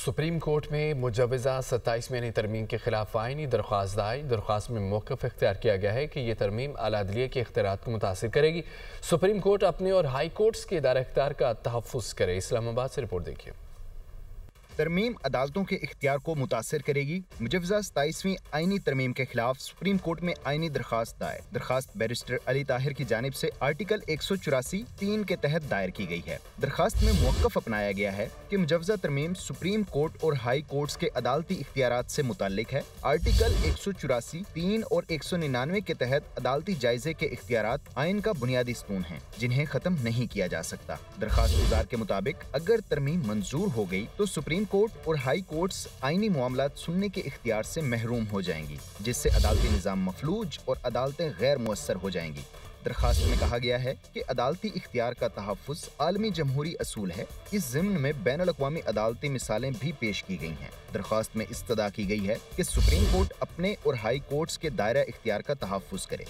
Supreme court में मुजवज़ा 27वीं तरमीम के खिलाफ आईनी दरख्वास्त दायर। दरख्वास्त में मौक़िफ़ इख्तियार किया गया है कि यह तरमीम आला अदलिया के इख्तियारात को मुतासिर करेगी। सुप्रीम कोर्ट अपने और हाई कोर्ट्स के इदारा इख्तियार का तहफ़्फ़ुज़ करे। इस्लामाबाद से रिपोर्ट देखिए। तरमीम अदालतों के इख्तियार को मुतासिर करेगी। मुजवज़ा 27वीं आईनी तरमीम के खिलाफ सुप्रीम कोर्ट में आईनी दरख्वास्त दायर। दरख्वास्त बैरिस्टर अली ताहिर की जानिब से आर्टिकल 184(3) के तहत दायर की गई है। दरख्वास्त में मौक़िफ़ अपनाया गया है कि मुजवज़ा तरमीम सुप्रीम कोर्ट और हाई कोर्ट्स के अदालती इख्तियारात से मुताल्लिक है। आर्टिकल 184(3) और 199 के तहत अदालती जायजे के इख्तियारात आइन का बुनियादी स्तून है, जिन्हें खत्म नहीं किया जा सकता। दरख्वास्त गुजार के मुताबिक अगर तरमीम मंजूर हो गई तो सुप्रीम कोर्ट और हाई कोर्ट्स आईनी मामलात सुनने के इख्तियार से महरूम हो जाएंगी, जिससे अदालती निज़ाम मफलूज और अदालतें गैर मुअस्सर हो जाएंगी। दरखास्त में कहा गया है कि अदालती इख्तियार का तहफ़्फ़ुज़ आलमी जमहूरी असूल है। इस ज़िम्न में बैनुल अक़वामी अदालती मिसालें भी पेश की गई हैं। दरखास्त में इस्तदा की गई है कि सुप्रीम कोर्ट अपने और हाई कोर्ट्स के दायरा इख्तियार का तहफ़्फ़ुज़ करे।